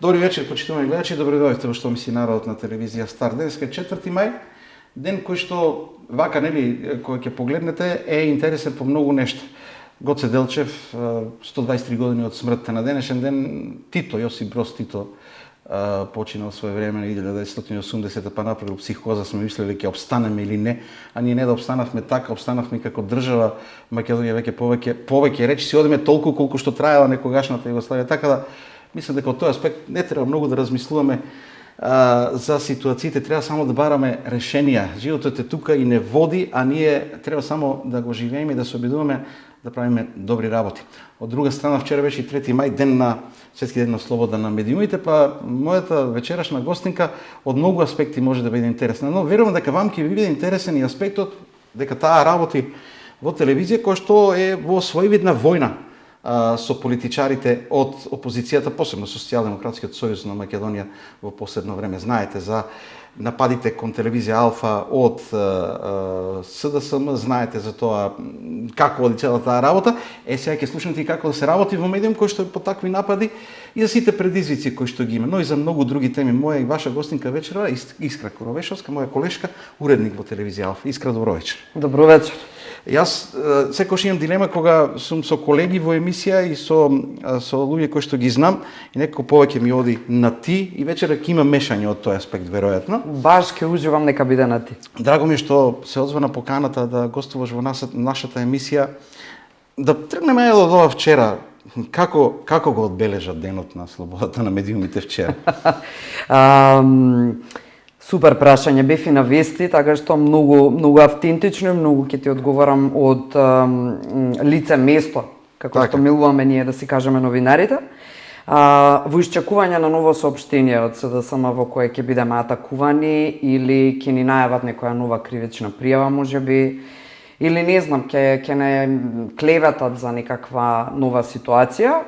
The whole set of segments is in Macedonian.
Добри вечер, почитувани гледачи, добре дојдовте во Што мисли народот на телевизија Стар. Денеска е 4 мај, ден кој што вака, нели, кој ќе погледнете, е интересен по многу нешта. Гоце Делчев, 123 години од смртта на денешен ден, Тито, Јосип Броз Тито, починал своје време на 1980, па направил психоза, сме мислели ќе обстанеме или не, а ние не да обстанавме така, обстанавме како држава. Македонија веќе повеќе речи си одиме толку колку што траела некогашната Југославија, така да мислам дека од тој аспект не треба многу да размислуваме за ситуациите, треба само да бараме решенија. Животот е тука и не води, а ние треба само да го живееме и да се обидуваме да правиме добри работи. Од друга страна, вчера беше и 3 мај, ден на Светски ден на слобода на медиумите, па мојата вечерашна гостинка од многу аспекти може да биде интересна, но верувам дека вам ќе ви биде интересен и аспектот дека таа работи во телевизија која што е во своевидна војна со политичарите од опозицијата, посебно Социјалдемократскиот сојуз на Македонија во последно време. Знаете за нападите кон телевизија Алфа од СДСМ, знаете за тоа како оди целата таа работа. Сега ќе слушнете и како да се работи во медиум кој што е по такви напади и за сите предизвици кои што ги има, но и за многу други теми. Моја и ваша гостинка вечерва Искра Коровешовска, моја колешка, уредник во телевизија Алфа. Искра, добро вечер. Добро вечер. Јас секогаш имам дилема кога сум со колеги во емисија и со луѓе кои што ги знам и некако повеќе ми оди на ти и вечера ќе има мешање од тој аспект веројатно. Баш ќе уживам нека биде на ти. Драго ми е што се озвана поканата да гостуваш во нашата емисија. Да тргнеме од ова вчера. Како го одбележа денот на слободата на медиумите вчера? Супер прашање, бев и на вести, така што многу автентично и многу ќе ти одговорам од лице место, како што милуваме ние да си кажеме новинарите. Во исчекување на ново соопштение од СДСМ во кое ќе бидеме атакувани или ќе ни најават некоја нова кривична пријава можеби, или не знам, ќе не клеветат за некаква нова ситуација.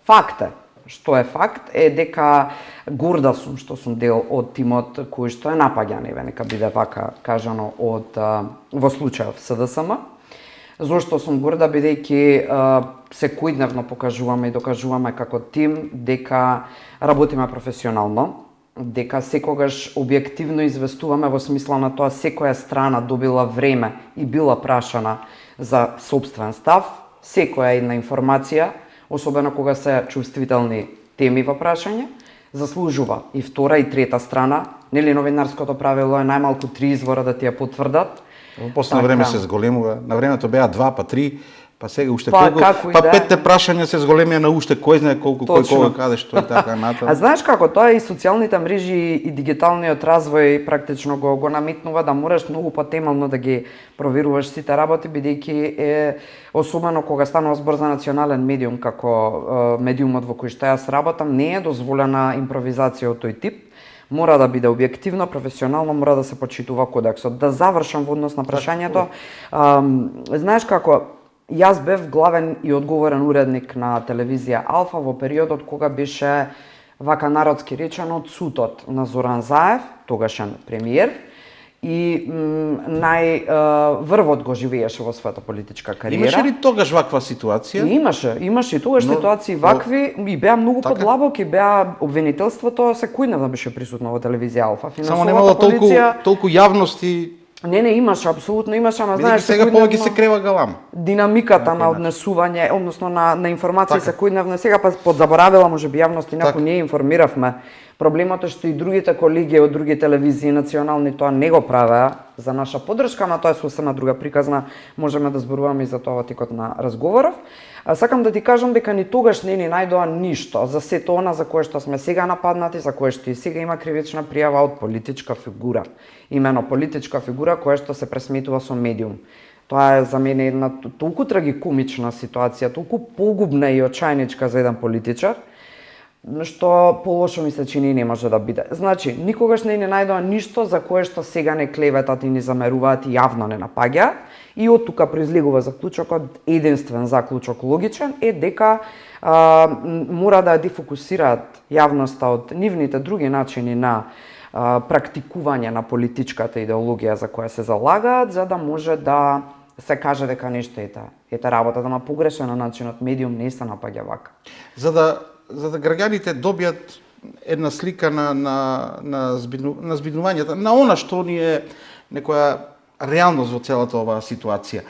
Факт е, што е факт, е дека горда сум што сум дел од тимот кој што е напаѓан, нека биде вака кажано од во случајов СДСМ. Зошто сум горда, бидејќи секојдневно покажуваме и докажуваме како тим дека работиме професионално, дека секогаш објективно известуваме во смисла на тоа секоја страна добила време и била прашана за сопствен став, секоја една информација, особено кога се чувствителни теми во прашање, заслужува и втора и трета страна. Нели новинарското правило е најмалку 3 извора да ти ја потврдат. Во последно време се зголемува. На времето беа 2, па 3, па сега уште колку, па 5 прашања се зголемија на уште кој знае колку, кој кога каде што и така натаму. А знаеш како тоа и социјалните мрежи и дигиталниот развој практично го наметнува да мораш многу потемално да ги проверуваш сите работи, бидејќи е особено кога станува збор за национален медиум како медиумот во кој што јас работам, не е дозволена импровизација од тој тип. Мора да биде објективно, професионално, мора да се почитува кодексот. Да завршам во однос на прашањето. Знаеш како, јас бев главен и одговорен уредник на телевизија Алфа во периодот кога беше вака народски речено цутот на Зоран Заев, тогашен премиер, и најврвот го живееше во својата политичка кариера. Имаше ли тогаш ваква ситуација? Имаше и тогаш ситуации вакви и беа многу подлабоки, беа обвинителството секојдневно беше присутно во телевизија Алфа. Само немало толку јавности. Не, имаше, апсолутно имаше, ама знаеш сега повеќе се крева галам. Динамиката на однесување, односно на информации секојдневно, сега па подзаборавила можеби јавност и некој ние информиравме. Проблемот е што и другите колеги од други телевизии национални тоа не го правеа за наша поддршка, ама тоа е сосема друга приказна, можеме да зборуваме и за тоа во текот на разговоров. Сакам да ти кажам дека ни тогаш не ни најдоа ништо за сето она за кое што сме сега нападнати, за кое што и сега има кривична пријава од политичка фигура. Имено политичка фигура која што се пресметува со медиум. Тоа е за мене една толку трагикомична ситуација, толку погубна и очајничка за еден политичар, што полошо ми се чини не може да биде. Значи, никогаш не ни најдоа ништо за кое што сега не клеветат и ни замеруваат и јавно не напаѓаат. И од тука произлегува заклучокот, единствен заклучок логичен, е дека мора да дефокусираат јавноста од нивните други начини на практикување на политичката идеологија за која се залагаат, за да може да се каже дека нешто ете работата на погрешен начинот медиум не се напаѓа вака. За да граѓаните добијат една слика на збиднувањето, на она што ни е некоја реалност во целата оваа ситуација.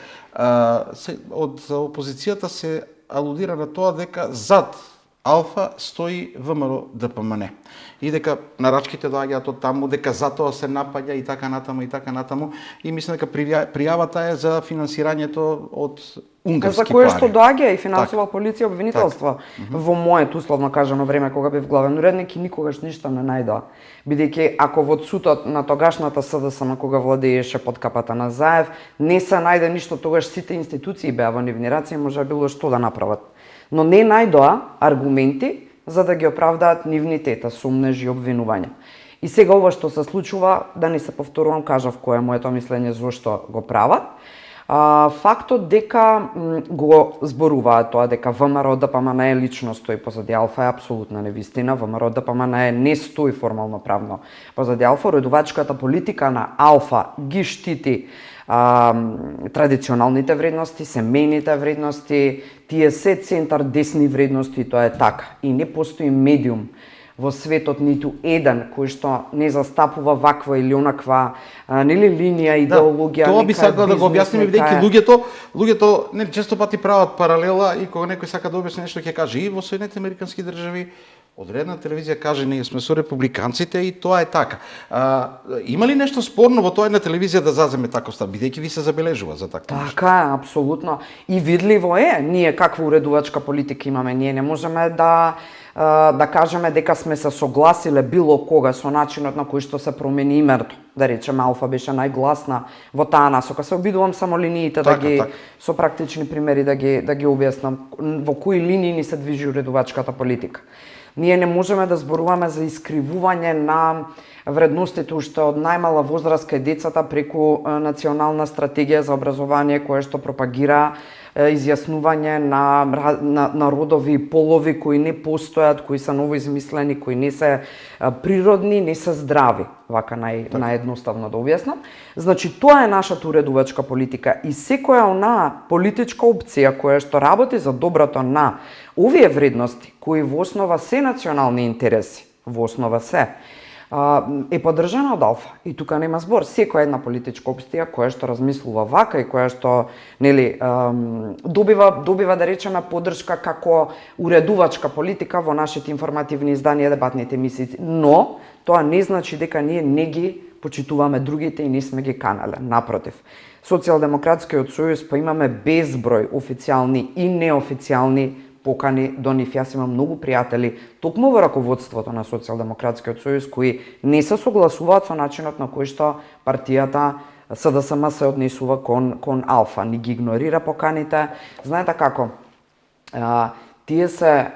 Од опозицијата се алудира на тоа дека зад Алфа стои ВМРО ДПМН. И дека нарачките доаѓаат од таму, дека затоа се напаѓа и така натаму. И мислам дека пријавата е за финансирањето од унгарски пари. За кое што доаѓа и финансова полиција обвинителство. Во моето условно кажано време кога бев главен уредник и никогаш ништо не најдоа. Бидејќи ако во цутот на тогашната СДСМ кога владееше под капата на Заев, не се најде ништо, тогаш сите институции беа во нивни раце и може било што да направат. Но не најдоа аргументи за да ги оправдаат нивните сумнежи и обвинувања. И сега ова што се случува, да не се повторувам, кажав кое е моето мислење зошто го прават. Фактот дека го зборуваат тоа дека ВМРО ДПМН лично стои позади Алфа е апсолутна невистина. ВМРО ДПМН не стои формално правно позади Алфа. Уредувачката политика на Алфа ги штити традиционалните вредности, семејните вредности, тие се центар десни вредности, тоа е така. И не постои медиум во светот ниту еден кој што не застапува ваква или онаква линија, идеологија. Тоа би сакал да го објасниме, бидејќи луѓето нели често пати прават паралела и кога некој сака да објасни нешто ќе каже и во Соединетите американски држави одредена телевизија каже ние сме со републиканците и тоа е така. Има ли нешто спорно во тоа една телевизија да заземе таков став, бидејќи ви се забележува за така нешто? Така е, апсолутно. И видливо е, ние каква уредувачка политика имаме, ние не можеме да кажеме дека сме се согласиле било кога со начинот на кој што се промени името. Да речеме, Алфа беше најгласна во таа насока. Се обидувам само линиите со практични примери да ги објаснам во кои линии ни се движи уредувачката политика. Ние не можеме да зборуваме за искривување на вредностите уште од најмала возраст кај децата преку национална стратегија за образование која што пропагира изјаснување на родови и полови кои не постојат, кои се новоизмислени, кои не се природни, не се здрави, вака наједноставно да објаснам. Значи, тоа е нашата уредувачка политика и секоја онаа политичка опција која што работи за доброто на овие вредности, кои во основа се национални интереси, во основа се, е поддржана од Алфа. И тука нема збор. Секоја една политичка опција која што размислува вака и која што добива да речеме поддршка како уредувачка политика во нашите информативни изданија, дебатните емисии. Но тоа не значи дека ние не ги почитуваме другите и не сме ги канале. Напротив, Социјалдемократскиот сојуз па имаме безброј официјални и неофицијални покани до нив. Јас имам многу пријатели токму во раководството на Социјалдемократскиот сојуз кои не се согласуваат со начинот на кој што партијата СДСМ се однесува кон Алфа, ни ги игнорира поканите. Знаете како? Тие се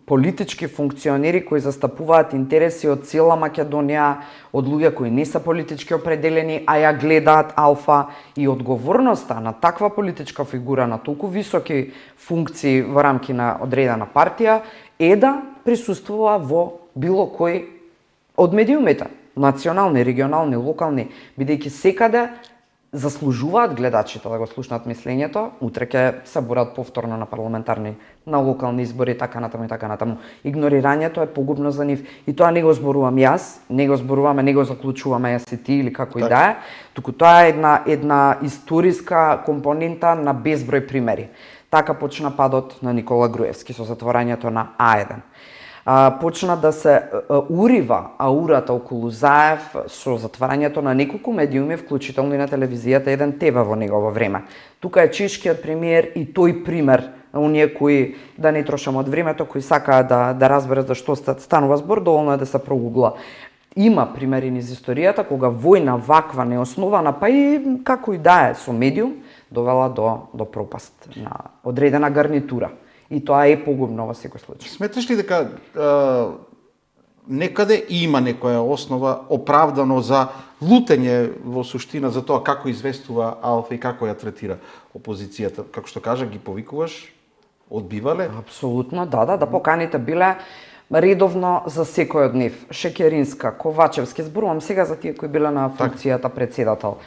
политички функционери кои застапуваат интереси од цела Македонија, од луѓе кои не се политички определени, а ја гледаат Алфа, и одговорноста на таква политичка фигура на толку високи функции во рамки на одредена партија е да присуствува во било кој од медиумите, национални, регионални, локални, бидејќи секаде заслужуваат гледачите да го слушнат мислењето, утре ќе се борат повторно на парламентарни, на локални избори, така натаму и така натаму. Игнорирањето е погубно за нив и тоа не го зборувам јас, не го зборуваме, не го заклучуваме јас и ти или како и да е, туку тоа е една историска компонента на безброј примери. Така почна падот на Никола Груевски со затворањето на А1. Почна да се урива аурата околу Заев со затварањето на неколку медиуми, вклучително и на телевизијата 1 ТВ во негово време. Тука е чешкиот премиер и тој пример, оние кои, да не трошам од времето, кои сакаат да разберат за што станува збор, доволно е да се прогугла. Има примери низ историјата кога војна ваква неоснована, па и како и да е со медиум, довела до пропаст на одредена гарнитура. И тоа е погубно во секој случај. Сметаш ли дека некаде има некоја основа оправдано за лутење во суштина за тоа како известува Алфа и како ја третира опозицијата? Како што кажа, ги повикуваш, одбивале? Апсолутно, да, поканите биле редовно за секој од нив. Шекеринска, Ковачевски, зборувам сега за тие кои биле на функцијата председател.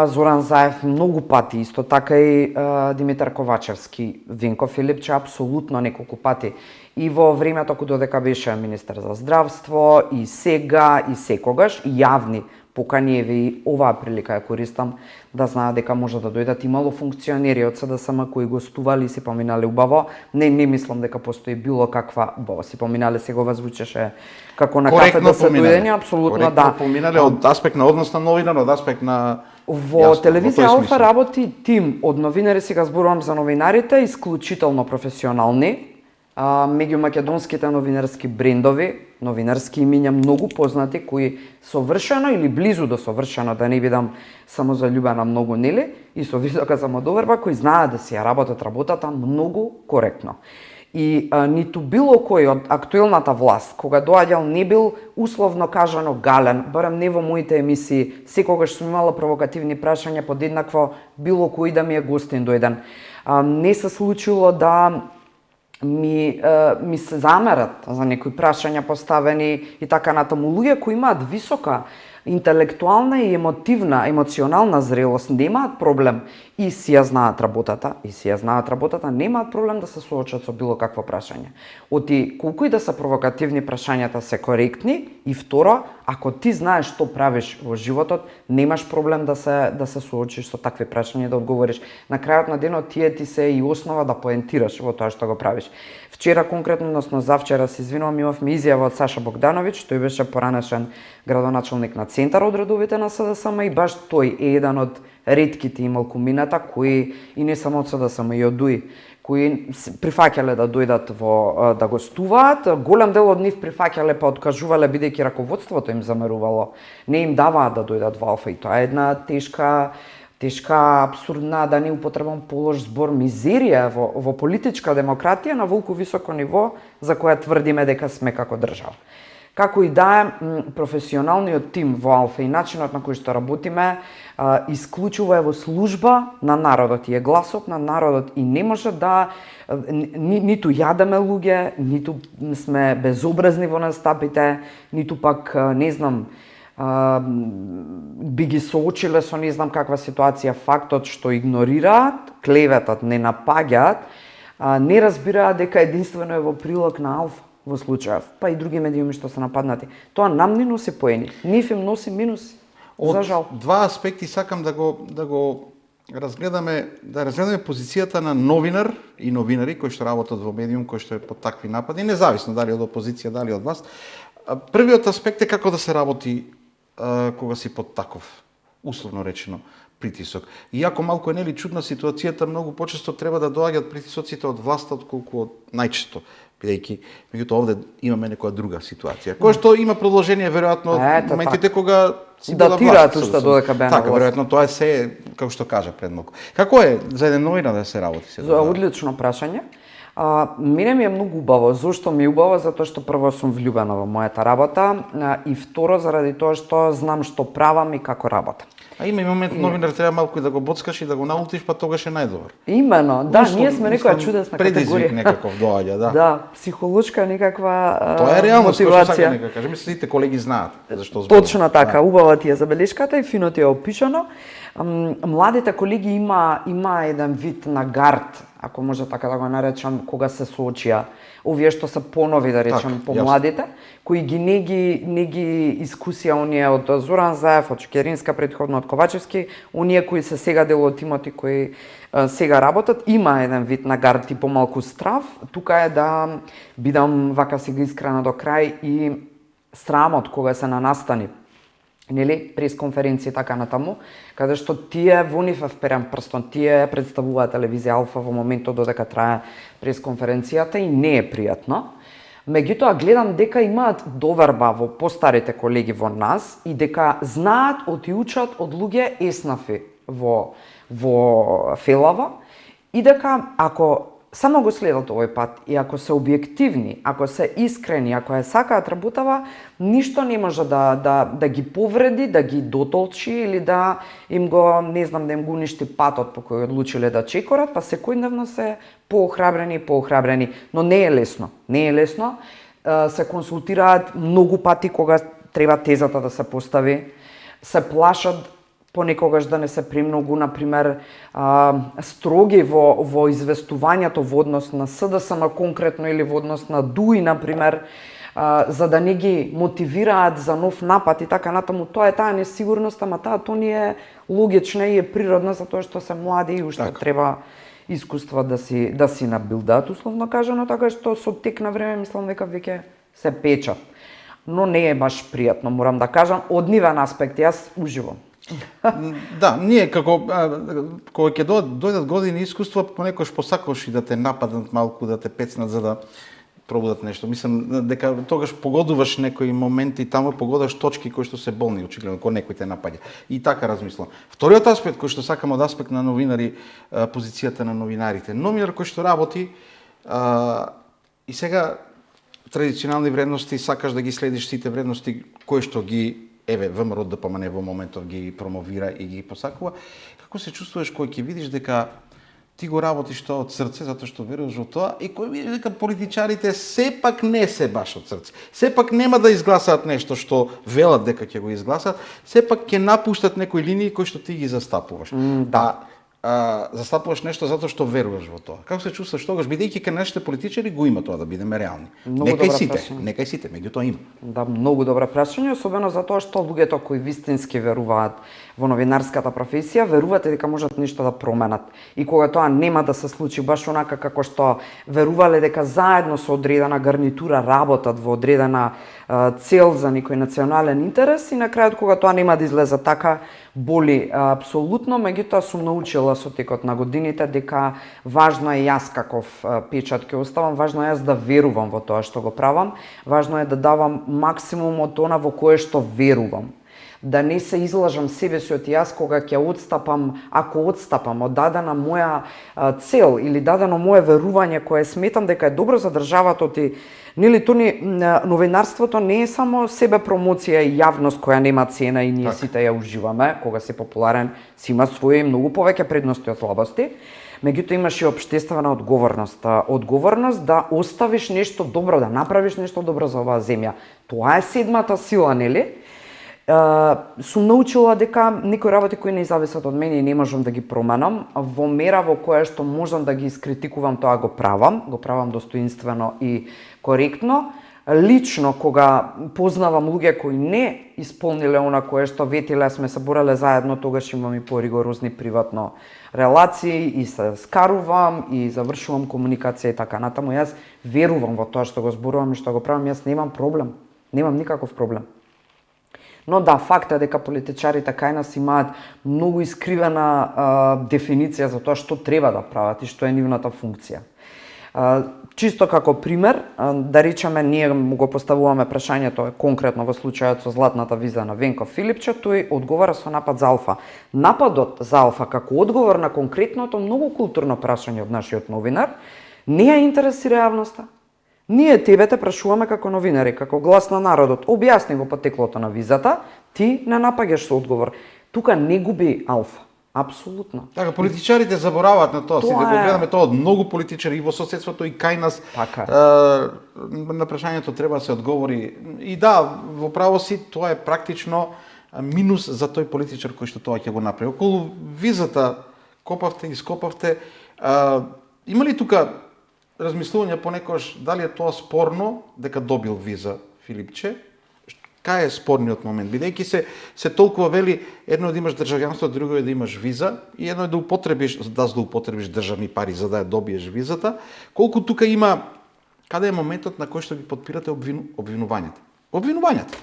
Зоран Заев многу пати, исто така и Димитар Ковачевски, Винко Филипче апсолутно неколку пати. И во времето кога додека беше министер за здравство, и сега, и секогаш, и јавни поканиеви, и оваа прилика ја користам да знаат дека може да дојдат. Имало функционери од СДСМ кои гостували и си поминали убаво. Не мислам дека постои било каква убаво. Си поминали, сега ова звучеше како на кафе да се дојдење, апсолутно да. Поминале од аспект на однос на новинар, од аспект на во телевизија Алфа работи тим од новинари, сега зборувам за новинарите, исклучително професионални. Меѓу македонските новинарски брендови, новинарски имиња многу познати кои совршено или близу до совршено, да не бидам само заљубена многу, нели, и со висока самодоверба, кои знаат да си ја работат работата многу коректно. И ниту било кој од актуелната власт, кога доаѓал, не бил условно кажано гален, барем не во моите емисии, секогаш сум имала провокативни прашања подеднакво било кој да ми е гостин дојден. Не се случило да ми се замерат за некои прашања поставени и така натаму. Луѓе кои имаат висока интелектуална и емоционална зрелост немаат проблем и си ја знаат работата, немаат проблем да се соочат со било какво прашање. Оти колку и да се провокативни прашањата се коректни, и второ, ако ти знаеш што правиш во животот, немаш проблем да се соочиш со такви прашања и да одговориш. На крајот на денот тие ти се и основа да поентираш во тоа што го правиш. Вчера конкретно, односно завчера, се извинувам, имавме изјава од Саша Богдановиќ, тој беше поранешен градоначелник на Центар од редовите на СДСМ и баш тој е еден од ретките ималку мината кои, и не само од СДСМ, и од ДУИ, кои прифаќале да дојдат да гостуваат. Голем дел од нив прифаќале па откажувале бидејќи раководството им замерувало. Не им даваат да дојдат во Алфа и тоа е една тешка, апсурдна, да не употребам полош збор, мизерија во политичка демократија на волку високо ниво за која тврдиме дека сме како држава. Како и да е, професионалниот тим во Алфа и начинот на кој што работиме исклучува е во служба на народот и е гласот на народот и не може да ниту јадеме луѓе, ниту сме безобразни во настапите, ниту пак не знам би ги соочиле со не знам каква ситуација. Фактот што игнорираат, клеветат, не напаѓаат, не разбираат дека единствено е во прилог на Алфа во случајов, па и други медиуми што се нападнати. Тоа нам не носи поени, нив им носи минуси. За жал. Од два аспекти сакам да го разгледаме позицијата на новинар и новинари кои што работат во медиум кој што е под такви напади, независно дали од опозиција, дали од власт. Првиот аспект е како да се работи кога си под таков, условно речено, притисок. Иако малку е нели чудна ситуацијата, многу почесто треба да доаѓаат притисоците од власта отколку од најчесто, бидејќи меѓутоа овде имаме некоја друга ситуација, која што има продолжение веројатно од моментите кога си била власт. Датираат уште додека беа на власт. Така, веројатно тоа е се, како што кажа пред малку. Како е за еден новинар да се работи сега? Одлично прашање. Мене ми е многу убаво. Зошто ми е убаво? Затоа што прво сум влюбена во мојата работа и второ заради тоа што знам што правам и како работам. А има и момент новинар треба малку и да го боцкаш и да го наутиш, па тогаш е најдобар. Имено, да, ние сме некоја чудесна категорија. Предизвик некаков доаѓа, да. Да, психолошка некаква тоа е реалност, мотивација. Тоа сакам нека кажам, сите колеги знаат зашто зборам. Точно така, убава ти е забелешката и фино ти е опишано. Младите колеги има еден вид на гард, ако може така да го наречам, кога се соочија овие што се понови, да речем, помладите, кои не ги искусија оние од Зоран Заев, од Шекеринска претходно, од Ковачевски, оние кои се сега дел од тимот и кои сега работат, има еден вид на гард и помалку страв. Тука е да бидам вака сега искрена до крај и срамот кога се на настани, нели, пресконференција така натаму, каде што тие во нив вперен прстон, тие представуваат телевизија Алфа во моментот додека трае пресконференцијата и не е пријатно. Меѓутоа гледам дека имаат доверба во постарите колеги во нас и дека знаат и учат од луѓе еснафи во Фелава и дека ако само го следат овој пат и ако се објективни, ако се искрени, ако ја сакаат работава, ништо не може да ги повреди, да ги дотолчи или да им го, не знам, да им го уништи патот по кој одлучиле да чекорат, па секојдневно се поохрабрени. Но не е лесно. Не е лесно. се консултираат многу пати кога треба тезата да се постави, се плашат понекогаш да не се премногу, например, строги во известувањето во однос на СДСМ конкретно или во однос на ДУИ, например, за да не ги мотивираат за нов напад и така натаму. Тоа е таа несигурност, ама таа то ни е логична и е природна затоа што се млади и уште треба искуства да си набилдаат, условно кажано, така што со тек на време мислам дека веќе се печат. Но не е баш пријатно, морам да кажам, од нивен аспект јас уживам. Да, ние кога ќе дојдат години искуства, понекогаш посакуваш и да те нападнат малку, да те пецнат за да пробудат нешто. Мислам дека тогаш погодуваш некои моменти, таму погодаш точки кои што се болни, очигледно, кога некој те напаѓа. И така размислам. Вториот аспект кој што сакам од аспект на новинари, позицијата на новинарите. Новинар кој што работи и сега традиционални вредности, сакаш да ги следиш сите вредности кои што ги ВМРО ДПМН во моментот ги промовира и ги посакува. Како се чувствуваш кога ќе видиш дека ти го работиш тоа од срце, затоа што веруваш во тоа, и кој видиш дека политичарите сепак не се баш од срце. Сепак нема да изгласаат нешто што велат дека ќе го изгласаат, сепак ќе напуштат некои линии кои што ти ги застапуваш. Застапуваш нешто затоа што веруваш во тоа. Како се чувствуваш тогаш, бидејќи кај нашите политичари го има тоа, да бидеме реални? Нека и сите, меѓутоа има. Да, многу добро прашање, особено затоа што луѓето кои вистински веруваат во новинарската професија, веруваат дека можат нешто да променат. И кога тоа нема да се случи баш онака како што верувале дека заедно со одредена гарнитура работат во одредена цел за некој национален интерес, и на крајот кога тоа нема да излезе така, боли апсолутно. Меѓутоа сум научила со текот на годините дека важно е јас каков печат ќе оставам, важно е јас да верувам во тоа што го правам, важно е да давам максимум од она во кое што верувам. Да не се излажам себе си од јас кога ќе отстапам, ако отстапам од дадена моја цел или дадено мое верување кое сметам дека е добро за државата, нели новинарството не е само себе промоција и јавност која нема цена и ние сите ја уживаме, кога си популарен, си има своји многу повеќе предности од слабости. Меѓутоа имаш и општествена одговорност. Одговорност да оставиш нешто добро, да направиш нешто добро за оваа земја. Тоа е седмата сила, нели? Сум научила дека некои работи кои не зависат од мене и не можам да ги променам, во мера во која што можам да ги искритикувам, тоа го правам достоинствено и коректно. Лично, кога познавам луѓе кои не исполниле она кое што ветиле, сме се бореле заедно, тогаш имам и поригорозни приватно релации и се скарувам и завршувам комуникација и така натаму. Јас верувам во тоа што го зборувам и што го правам, јас немам проблем, немам никаков проблем. Но да, факт е дека политичарите кај нас имаат многу искривена дефиниција за тоа што треба да прават и што е нивната функција. Чисто како пример, да речеме, ние го поставуваме прашањето конкретно во случајот со златната виза на Венко Филипче, тој одговара со напад за Алфа. Нападот за Алфа како одговор на конкретното многу културно прашање од нашиот новинар не ја интересира јавноста. Ние тебе те прашуваме како новинари, како глас на народот, објасни го потеклото на визата, ти не напаѓаш со одговор. Тука не губи Алфа. Апсолутно. Така, политичарите забораваат на тоа. Сите го гледаме тоа од многу политичари и во соседството и кај нас. Така. На прашањето треба да се одговори. И да, во право си, тоа е практично минус за тој политичар кој што тоа ќе го направи. Околу визата копавте и скопавте. Има ли тука размислување понекогаш дали е тоа спорно дека добил виза Филипче? Кај е спорниот момент? Бидејќи се толкова вели, едно е да имаш државјанство, друго е да имаш виза, и едно е да злоупотребиш државни пари за да ја добиеш визата. Колку тука има, каде е моментот на кој што ги подпирате обвинувањата? Обвинувањата.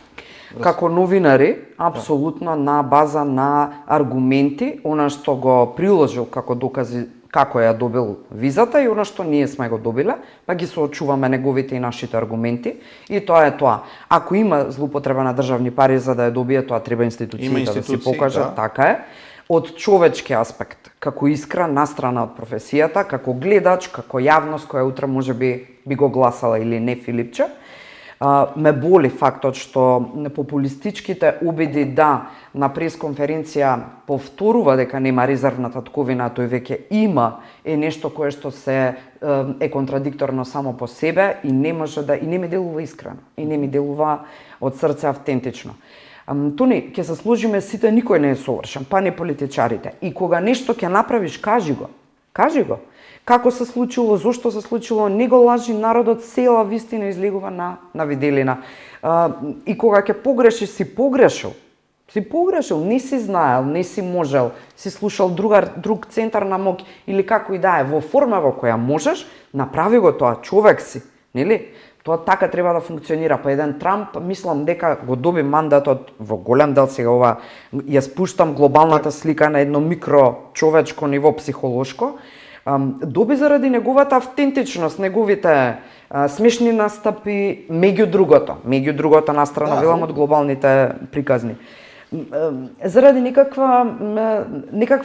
Како новинари, апсолутно на база на аргументи, она што го приложил како докази како ја добил визата и она што ние сме го добиле, па ги соочуваме неговите и нашите аргументи, и тоа е тоа. Ако има злоупотреба на државни пари за да ја добие, тоа треба институциите да си покажат, така е. Од човечки аспект, како искра, настрана од професијата, како гледач, како јавност која утре можеби би го гласала или не Филипче, Ме боли фактот што популистичките обиди да на пресконференција повторува дека нема резервна татковина, тој веќе има, е нешто кое што е контрадикторно само по себе и не може да и не ми делува искрено и не ми делува од срце автентично. Тони, ќе се сложиме сите, никој не е совршен, па не политичарите. И кога нешто ќе направиш, кажи го. Кажи го. Како се случило, зошто се случило, не го лажи народот, цела вистина излегува на виделина. И кога ќе погрешиш, си погрешил. Си погрешил, не си знаел, не си можел, си слушал друг центар на моќ или како и да е, во форма во која можеш, направи го тоа, човек си, нели? Тоа така треба да функционира. Па еден Трамп, мислам дека го доби мандатот во голем дел, сега ова ја спуштам глобалната слика на едно микро човечко ниво психолошко, доби заради неговата автентичност, неговите смешни настапи, меѓу другото настрана, велам од глобалните приказни. Заради некаква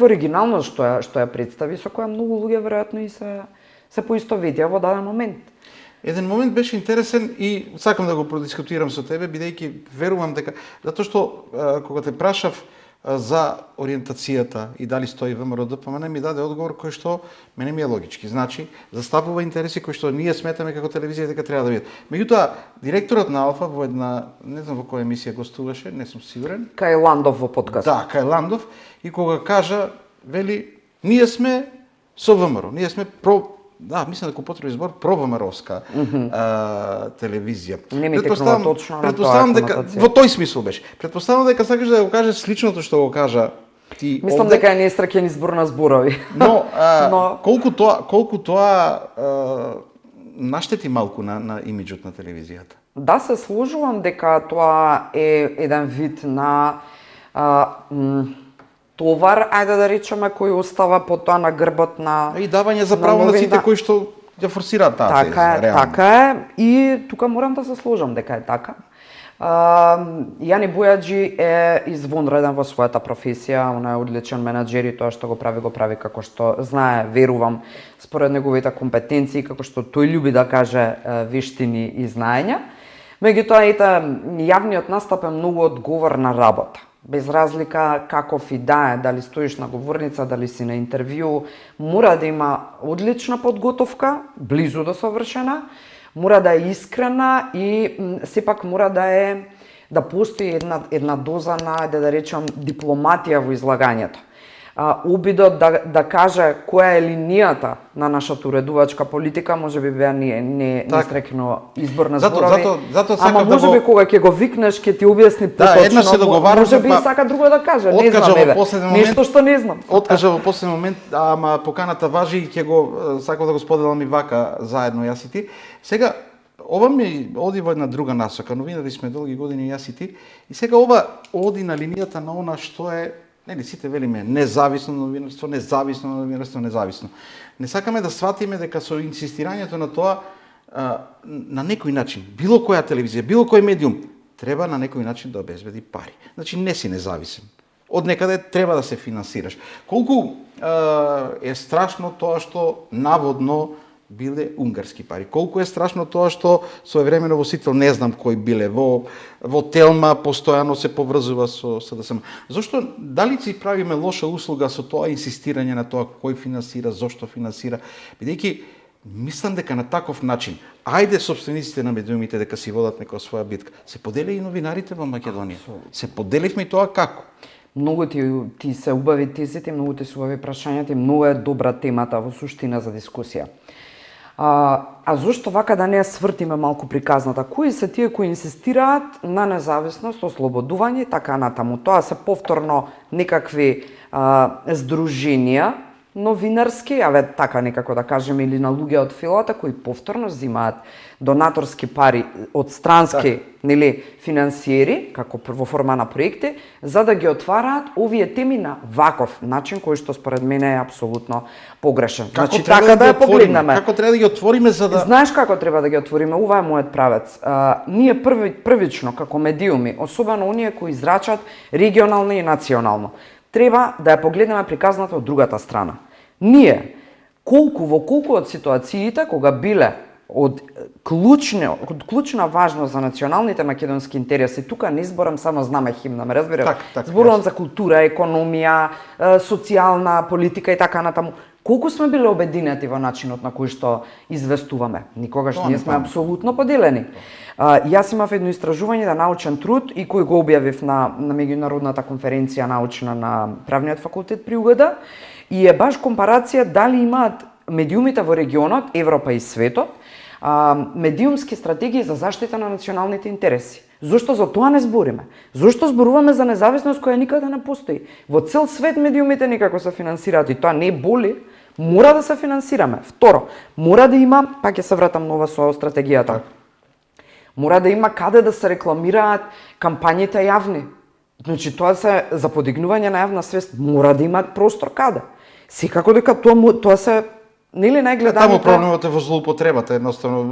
оригиналност што ја представи, со која многу луѓе веројатно и се поистоветија во даден момент. Еден момент беше интересен и сакам да го продискутирам со тебе, бидејќи верувам дека, затоа што кога те прашав за ориентацијата и дали стои ВМРО ДПМН, ми даде одговор кој што мене ми е логички. Значи, застапува интереси кои што ние сметаме како телевизија дека треба да видат. Меѓутоа, директорот на Алфа во една, не знам во која емисија гостуваше, не сум сигурен. Кај Ландов во подкаст. Да, кај Ландов, и кога кажа, вели, ние сме со ВМРО, ние сме мислам дека употреби збор провомеровска телевизија. Не ми текнува точно на тоа дека во тој смисол беше. Претпоставам дека сакаш да го кажеш сличното што го кажа ти. Мислам дека е нестракен избор на зборови. Но колку тоа наштети малку на имиџот на телевизијата. Да, се сложувам дека тоа е еден вид на товар, ајде да речеме, кој остава потоа на грбот на и давање за право на сите кои што ја форсираат таа теза. Така е, и тука морам да се сложам дека е така. Јани Бујаджи е извонреден во својата професија, он е одличен менаџер и тоа што го прави како што знае, верувам, според неговите компетенции, како што тој љуби да каже вештини и знаења. Меѓутоа, јавниот настап е многу одговорна работа. Без разлика каков и да е, дали стоиш на говорница, дали си на интервју, мора да има одлична подготовка, близу до совршена, мора да е искрена и сепак мора да постои една доза на, да речам, дипломатија во излагањето. Обидот да каже која е линијата на нашата уредувачка политика, можеби беа не стрекно избор на зборови. Ама можеби кога ќе го викнеш, ќе ти објасни поточно, можеби сака друго да каже, не знам, нешто што не знам. Откажа во последен момент, ама поканата важи и ќе го сакам да го споделам и вака заедно јас и ти. Сега ова ми оди во една друга насока, новинари сме долги години јас и ти, и сега ова оди на линијата на она што е, нели, сите велиме независно новинарство, независно. Не сакаме да сватиме дека со инсистирањето на тоа на некој начин, било која телевизија, било кој медиум, треба на некој начин да обезбеди пари. Значи не си независен. Од некаде треба да се финансираш. Колку е страшно тоа што наводно биле унгарски пари. Колку е страшно тоа што своевремено во Сител, не знам кој биле, во Телма постојано се поврзува со СДСМ. Зошто, дали си правиме лоша услуга со тоа инсистирање на тоа кој финансира, зошто финансира, бидејќи мислам дека на таков начин, ајде собствениците на медиумите дека си водат некоја своја битка, се подели и новинарите во Македонија. Се поделивме и тоа како? Многу ти се убави тезите, многу ти се убави прашањата и многу е добра темата во суштина за дискусија. А зошто вака да не ја свртиме малку приказната? Кои се тие кои инсистираат на независност, ослободување и така натаму? Тоа се повторно некакви здруженија новинарски, така некако да кажеме, или на луѓе од филата кои повторно земаат донаторски пари од странски, нели, финансиери, како во форма на проекти, за да ги отвараат овие теми на ваков начин, кој што според мене е апсолутно погрешен. Значи, така да ја погледнеме. Како треба да ги отвориме за да... Знаеш како треба да ги отвориме? Ова е мојот правец. Ние првично, како медиуми, особено оние кои израчат регионално и национално, треба да ја погледнеме приказната од другата страна. Ние, во колку од ситуациите, кога биле од клучна важност за националните македонски интереси. Тука не зборам само знаме химна, ме разбира. Зборувам за култура, економија, социјална политика и така натаму. Колку сме биле обединети во начинот на кој што известуваме? Никогаш ние сме апсолутно поделени. Јас имав едно истражување да научен труд и кој го објавив на меѓународната конференција научна на правниот факултет при УГД и е баш компарација дали имаат медиумите во регионот, Европа и светот, медиумски стратегии за заштита на националните интереси. Зошто за тоа не збориме? Зошто зборуваме за независност која никаде не постои? Во цел свет медиумите никако се финансираат и тоа не боли, мора да се финансираме. Второ, мора да има, пак ќе се вратам нова со стратегијата. Мора да има каде да се рекламираат кампањите јавни. Значи тоа се за подигнување на јавна свест, мора да имаат простор каде. Секако дека тоа се нели најгледаните... Таму проблемот е во злоупотребата, едноставно.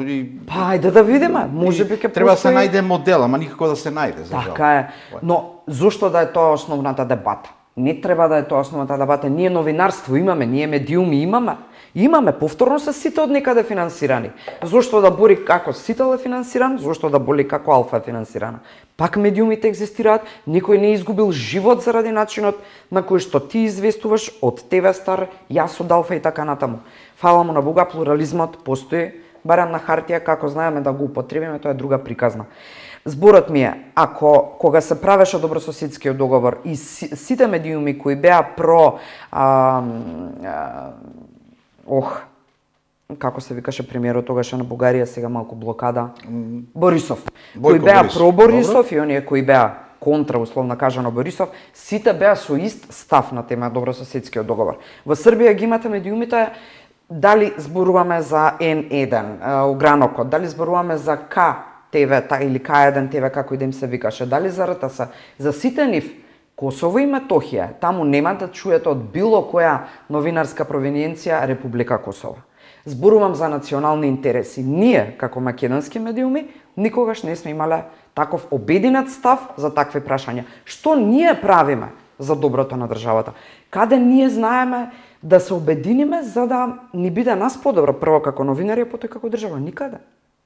Па, ајде да видиме, можеби ќе треба да се најде модел, ама никако да се најде, за жал. Така е. Но зошто да е тоа основната дебата? Не треба да е тоа основната дебата. Ние новинарство имаме, ние медиуми имаме. Имаме, повторно се сите од некаде финансирани. Зошто да бори како Сител е финансиран, зошто да боли како Алфа е финансирана. Пак медиумите екзистираат, никој не е изгубил живот заради начинот на кој што ти известуваш од ТВ Стар, јас од Алфа и така натаму. Фала му на Бога, плурализмот постои, барем на хартија, како знаеме да го употребиме, тоа е друга приказна. Зборот ми е, ако кога се правеше добрососедскиот договор и сите медиуми кои беа како се викаше премиерот тогаш на Бугарија, сега малку блокада, Борисов. Кои беа про Борисов и оние кои беа контра, условно кажано, Борисов, сите беа со ист став на тема добрососедскиот договор. Во Србија ги имате медиумите, дали зборуваме за N1, огранокот, дали зборуваме за К-ТВ или К1 ТВ, како и да им се викаше, дали за РТС, за сите нив, Косово и Метохија, таму нема да чуете од било која новинарска провиненција Република Косово. Зборувам за национални интереси. Ние, како македонски медиуми, никогаш не сме имале таков обединет став за такви прашања. Што ние правиме за доброто на државата? Каде ние знаеме да се обединиме за да ни биде нас подобро, прво како новинари, а потоа како држава? Никаде.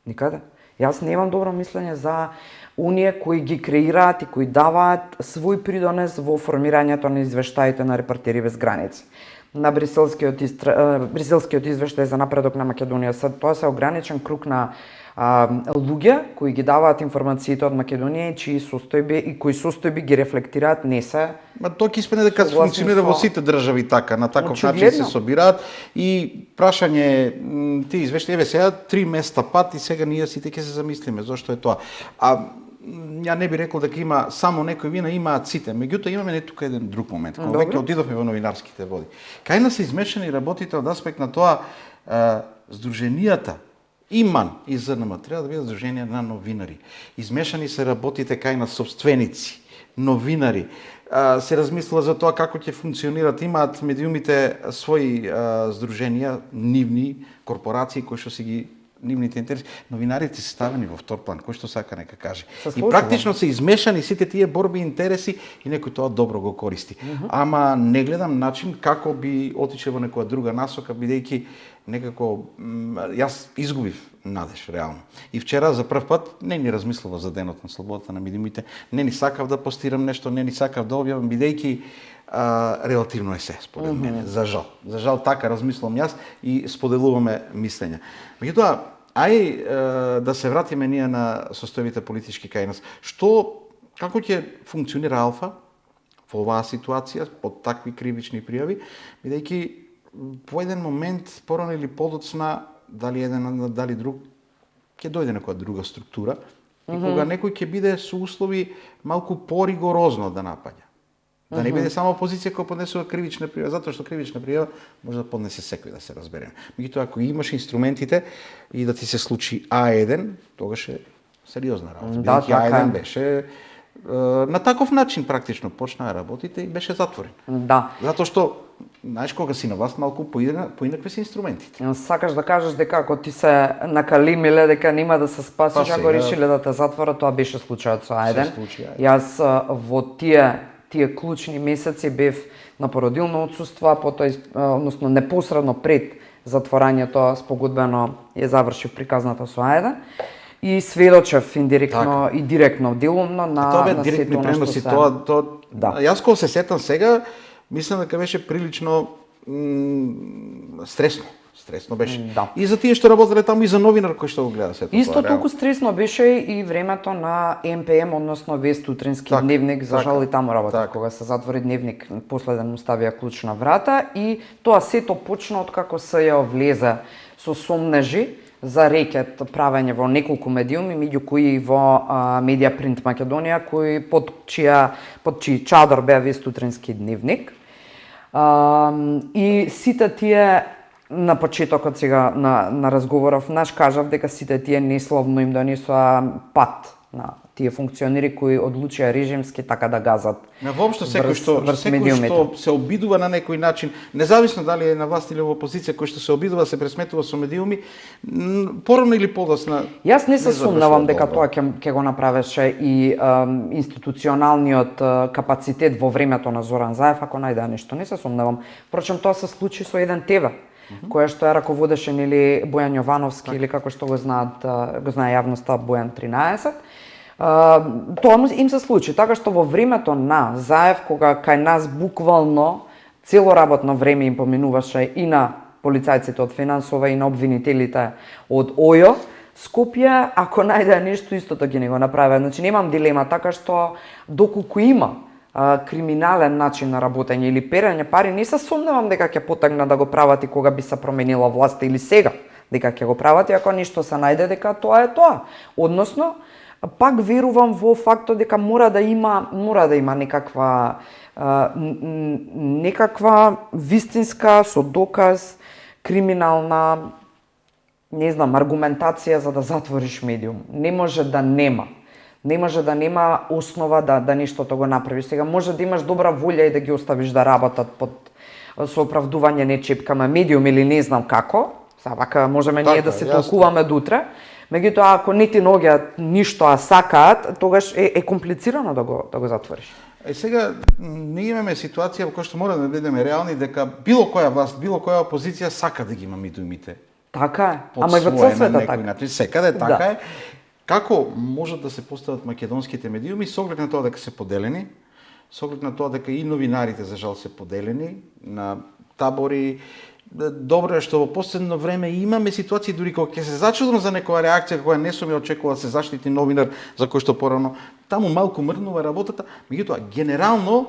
Никаде. Јас немам добро мислење за оние кои ги креираат и кои даваат свој придонес во формирањето на извештаите на Репортери без граници. На бриселскиот извештај за напредок на Македонија. Тоа се ограничен круг на луѓе кои ги даваат информациите од Македонија и чии состојби и кои состојби ги рефлектираат не се. Ма тоа ќе испадне дека функционира во сите држави така, на таков начин се собираат и прашање ти извештаи сега 3 места пат и сега ние сите ќе се замислиме зошто е тоа. Ја не би рекол дека има само некои вина, имаат сите. Меѓутоа имаме не тука еден друг момент. Кога веќе отидовме во новинарските води. Кај нас се измешани работите од аспект на тоа здруженијата ИМАН и ЗНМ треба да бидат здруженија на новинари. Измешани се работите кај нас собственици, новинари. Се размислува за тоа како ќе функционират. Имаат медиумите своји здруженија, нивни корпорации кои што си ги нивните интереси, новинарите се ставени во втор план, кој што сака нека каже. И практично се измешани сите тие борби интереси и некој тоа добро го користи. Ама не гледам начин како би отише во некоја друга насока, бидејќи некако јас изгубив надеж реално. И вчера за прв пат не ни размислува за денот на слободата на медиумите, не ни сакав да постирам нешто, не ни сакав да објавам, бидејќи релативно е се, според мене, за жал. За жал така размислувам јас и споделуваме мислења. Меѓутоа, да се вратиме ние на состојбите политички кај нас. Како ќе функционира Алфа во оваа ситуација, под такви кривични пријави, бидејќи по еден момент, порано или подоцна, дали еден, дали друг, ќе дојде некоја друга структура, и кога некој ќе биде со услови малку поригорозно да напаѓа. Да не биде само опозиција која поднесува кривична пријава, затоа што кривична пријава може да поднесе секој, да се разбереме. Меѓутоа, ако имаш инструментите и да ти се случи А1, тогаш е сериозна работа. Да, А1 беше на таков начин практично почнаа работите и беше затворен. Да. Затоа што знаеш кога си на власт малку поинакви се инструментите. Сакаш да кажеш дека ако ти се накалимиле дека нема да се спасиш, ако решиле да те затворат, тоа беше случајот со А1. Јас во тие клучни месеци бев на породилно отсуство, потоа односно непосредно пред затворањето спогодбено ја завршив приказната со Ајда и сведочев индиректно и директно делумно на тоа бе на директни сето преноси, се... тоа Да. Јас кога се сетам сега, мислам дека беше прилично стресно беше. Да. И за тие што работеле таму и за новинар кој што го гледа сето тоа. Исто толку стресно беше и времето на МПМ, односно Вест утрински Так, дневник, за жал и таму работев, така. кога се затвори дневник, последен му ставија клуч на врата и тоа сето почна од како СЈО влезе со сомнежи за рекет правење во неколку медиуми, меѓу кои и во Медија Принт Македонија, кој под чиј чадор беа Вест утрински дневник. И сите тие на почетокот сега на разговоров наш кажав дека сите тие несловно им донесоа пат на тие функционери кои одлучија режимски така да газат. На воопшто секој што медиумите. се обидува на некој начин, независно дали е на власт или во опозиција, кој што се обидува се пресметува со медиуми, порано или подоцна. Јас не се сумнавам дека добро. тоа ќе го направеше и институционалниот капацитет во времето на Зоран Заев, ако најде нешто. Не се сумнавам. Впрочем, тоа се случи со еден ТВ, која што ја раководеше нели Бојан Јовановски или како што го знае јавноста Бојан 13. Тоа им се случи, така што во времето на Заев, кога кај нас буквално цело работно време им поминуваше и на полицајците од финансова и на обвинителите од ОЈО, Скопје, ако најде нешто, истото ќе не го направи. Значи, немам дилема, така што доколку има криминален начин на работење или перење пари, не се сумневам дека ќе потегна да го прават и кога би се променила власта или сега дека ќе го прават и ако ништо се најде дека тоа е тоа. Односно, пак верувам во фактот дека мора да има некаква вистинска со доказ криминална аргументација за да затвориш медиум. Не може да нема. Не може да нема основа да нештото го направиш. Сега може да имаш добра волја и да ги оставиш да работат со оправдување не чепкаме медиум или не знам како. Сега вака можеме ние да се толкуваме дотре. Меѓутоа ако не ти ногиат ништо а сакаат, тогаш е комплицирано да го затвориш. Сега ние имаме ситуација во која што мора да бидеме реални дека било која власт, било која опозиција сака да ги има медиумите. Така е. Ама и во цел света така. Секаде така е. Како можат да се постават македонските медиуми со оглед на тоа дека се поделени, со оглед на тоа дека и новинарите за жал се поделени на табори. Добро е што во последно време имаме ситуации дури кога ќе се зачудам за некоја реакција која не сум ја очекувал да се заштити новинар за кој што порано таму малку мрднува работата, меѓутоа генерално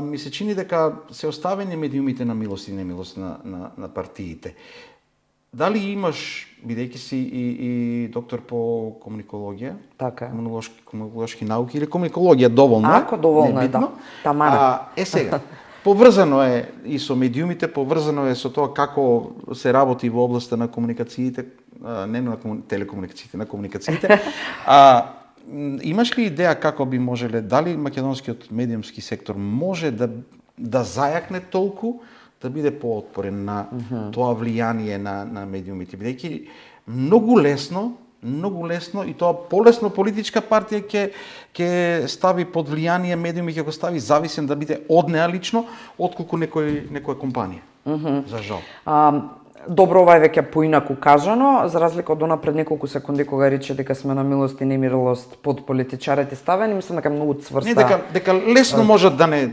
ми се чини дека се оставени медиумите на милост и немилост на партиите. Дали имаш, бидејќи си и доктор по комуникологија, така комуниколошки науки или комуникологија доволно? Ако доволно е, да. Тамана. Сега, поврзано е и со медиумите, поврзано е со тоа како се работи во областа на комуникациите, не на телекомуникациите, на комуникациите. Имаш ли идеја како би можеле, дали македонскиот медиумски сектор може да зајакне толку, да биде поотпорен на тоа влијание на медиумите, бидејќи многу лесно и тоа полесно политичка партија ќе стави под влијание медиуми, ќе го стави зависен да биде од неа лично, отколку некоја компанија. За жал. Добро, ова е веќе поинаку кажано, за разлика од она пред неколку секунди кога рече дека сме на милост и немилост под политичарите ставени, мислам дека многу цврста. Не, дека лесно можат да не,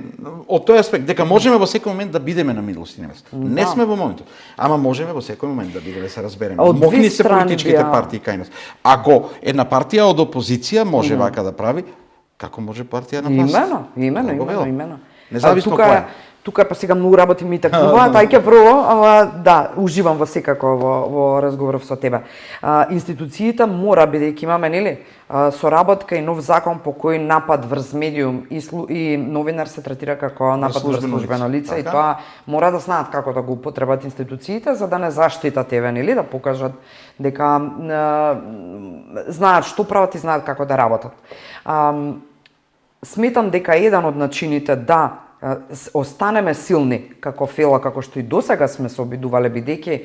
од тој аспект, дека можеме во секој момент да бидеме на милост и немилост. Не сме во моментот, ама можеме во секој момент да бидеме, се разбереме. Мокни се политичките партии кај нас. Ако една партија од опозиција може вака да прави, како може партија на власт? Имено. Независно која. Тука па сега многу работи ми такнуваат, ајде прво, ама да, уживам во секако во разговоров со тебе. Институциите мора, бидејќи имаме нели соработка и нов закон по кој напад врз медиум и новинар се третира како напад врз службено лице и тоа мора да знаат како да го употребат институциите за да не заштитат тебе, нели, да покажат дека знаат што прават и знаат како да работат. Сметам дека еден од начините да останеме силни како фела, како што и досега сме се обидувале, бидејќи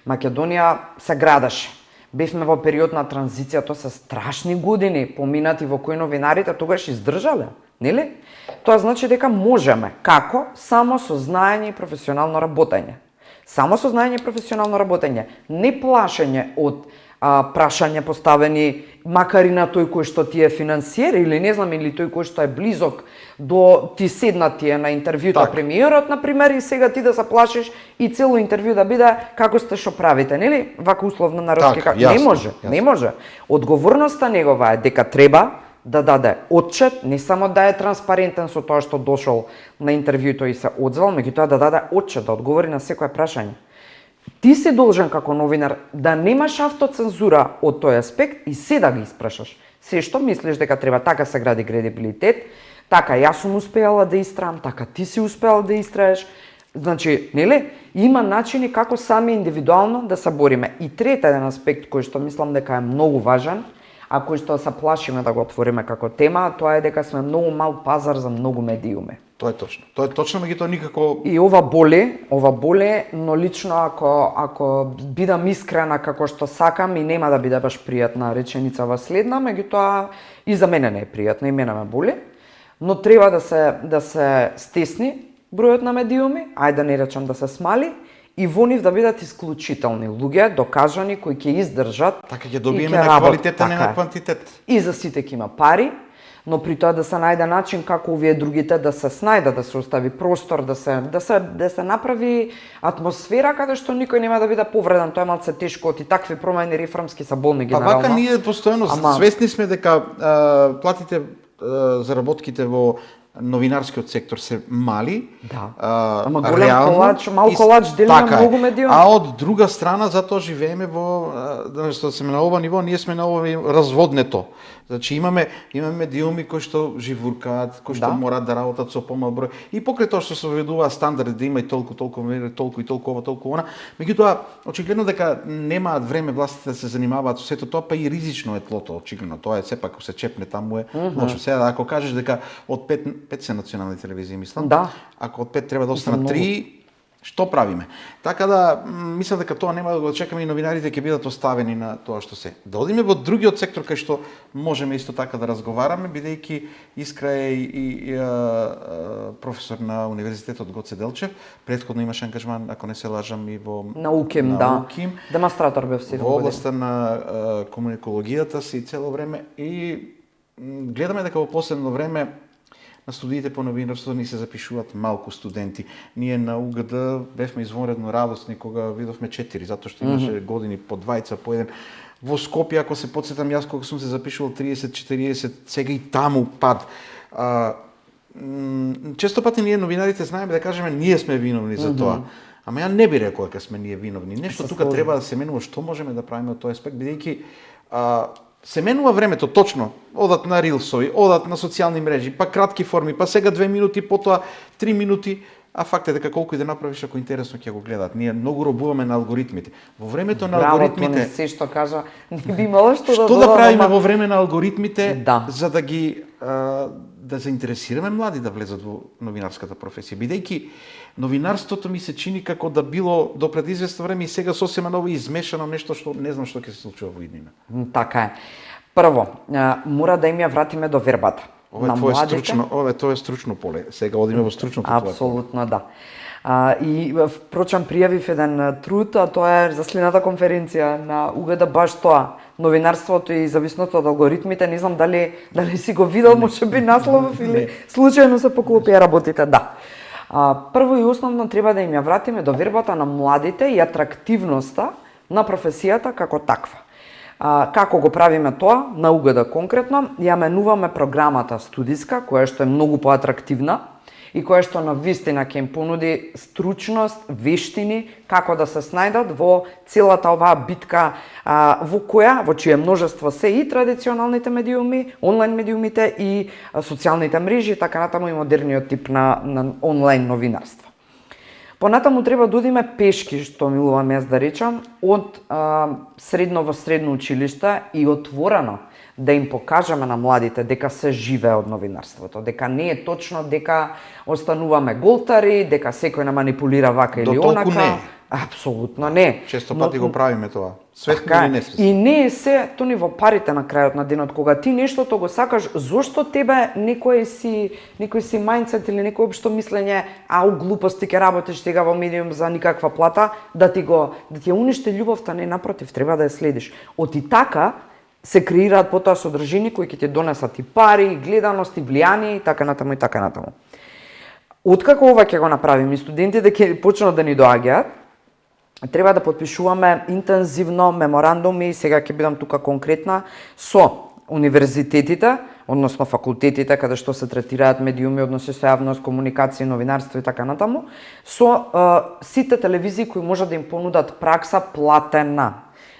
Македонија се градеше. Бевме во период на транзиција, тоа се страшни години поминати во кои новинарите тогаш издржале, нели? Тоа значи дека можеме. Како? Само со знаење и професионално работење. Само со знаење и професионално работење, не плашење од прашања поставени макар и на тој кој што ти е финансиер или не знам, или тој кој што е близок до ти седнатие на интервјуто премиерот, например, и сега ти да се плашиш и цело интервју да биде како сте што правите, нели? Вака условно народски не може, не може. Одговорноста негова е дека треба да даде отчет, не само да е транспарентен со тоа што дошол на интервјуто и се одзвал, меѓутоа да даде отчет, да одговори на секое прашање. Ти си должен како новинар да немаш автоцензура од тој аспект и се да ги испрашаш. Се што мислиш дека треба, така се гради кредибилитет, така јас сум успеала да истраам, така ти си успеал да истраеш. Значи, нели, има начини како сами индивидуално да се бориме. И третен аспект кој што мислам дека е многу важен, а кој што се плашиме да го отвориме како тема, тоа е дека сме многу мал пазар за многу медиуми. Тоа е точно. Тоа е точно, меѓутоа никако. И ова боли, но лично ако бидам искрена како што сакам и нема да биде баш пријатна реченицава следна, меѓутоа и за мене не е пријатна, и мене ме боли, но треба да се стесни бројот на медиуми, ајде да не речам да се смали, и во нив да бидат исклучителни луѓе, докажани, кои ќе издржат. Така ќе добиеме на квалитет, а не на квантитет. И за сите ќе има пари, но при тоа да се најде начин како овие другите да се снајдат, да се остави простор, да се направи атмосфера каде што никој нема да биде повреден. Тоа е малце тешко, и такви промени реформски се болни генерално. Вака ние постојано свесни сме дека платите, заработките во новинарскиот сектор се мали. Да. Ама голем колач, мал колач дели на многу медиуми. А од друга страна затоа живееме во што се на ова ниво, ние сме на ова разводнето. Значи имаме медиуми кои што живуркаат, кои што мораат да работат со помал број. И покрај тоа што се введува стандард да има и толку и толку ова, толку она, меѓутоа очигледно дека немаат време властите да се занимаваат со сето тоа, па и ризично е тлото, очигледно. Тоа е сепак ако се чепне таму е лошо. Сега ако кажеш дека од 5 се национални телевизии, мислам. Да. Ако од 5 треба да останат 3, што правиме? Така да, мислам дека тоа нема да го чекаме и новинарите ќе бидат оставени на тоа што се. Да одиме во другиот сектор кај што можеме исто така да разговараме, бидејќи Искра е и професор на Универзитетот Гоце Делчев, претходно имаше ангажман, ако не се лажам, и во УКИМ, да. Демонстратор бев си во областа на комуникологијата си цело време и гледаме дека во последно време на студиите по новинарство ни се запишуваат малку студенти. Ние на УГД бевме извонредно радосни кога видовме 4, затоа што имаше години по 2 по 1. Во Скопје, ако се потсетам јас кога сум се запишувал 30-40, сега и таму пад. Често пати ние новинарите знаеме да кажеме ние сме виновни за тоа. Ама ја не би рекол дека сме ние виновни. Нешто тука треба да се менува, што можеме да правиме од тој аспект, бидејќи се менува времето, точно. Одат на рилсови, одат на социјални мрежи, па кратки форми, па сега 2 минути, потоа 3 минути, а факт е дека колку и да направиш, ако интересно ќе го гледаат. Ние многу робуваме на алгоритмите. Во времето на алгоритмите... Браво, се што кажа, не би имало што да Што да правиме во време на алгоритмите, за да ги да заинтересираме млади да влезат во новинарската професија, бидејќи новинарството ми се чини како да било до пред известно време и сега сосема ново измешано нешто што не знам што ќе се случува во иднина. Така е. Прво, мора да им ја вратиме до вербата. Ова е тоа стручно поле. Сега одиме во стручното поле. Апсолутно, да. И впрочем пријавив еден труд, а тоа е за следната конференција на УГД баш тоа. Новинарството и зависното од алгоритмите, не знам дали си го видел, можеби насловов или случајно се поклопија работите, да. Прво и основно треба да им ја вратиме до вербата на младите и атрактивноста на професијата како таква. Како го правиме тоа? На УГД конкретно, ја менуваме програмата студиска, која што е многу поатрактивна и која што на вистина ќе им понуди стручност, вештини, како да се снајдат во целата оваа битка во чие множество се и традиционалните медиуми, онлайн медиумите и социјалните мрежи, така натаму и модерниот тип на онлайн новинарство. Понатаму треба да одиме пешки, што милувам јас да речам, од средно во средно училиште и отворено да им покажеме на младите дека се живее од новинарството, дека не е точно дека остануваме голтари, дека секој на манипулира вака или онака. Апсолутно не. Често пати го правиме тоа. Свесно Така или е. несвесно. И не е се тони во парите на крајот на денот, кога ти нештото го сакаш, зошто тебе некој си мајндсет или некој општо мислење, глупости ќе работиш сега во медиум за никаква плата, да ти ја уништи љубовта, не, напротив, треба да ја следиш. Оти така се креираат потоа содржини кои ќе ти донесат и пари, и гледаност, и влијание, и така натаму, и така натаму. Откако ова ќе го направиме и студентите ќе почнат да ни доаѓаат, треба да подпишуваме интензивно меморандуми, сега ќе бидам тука конкретна, со универзитетите, односно факултетите каде што се третираат медиуми, односи со јавност, комуникација, новинарство и така натаму, со сите телевизии кои можат да им понудат пракса платена.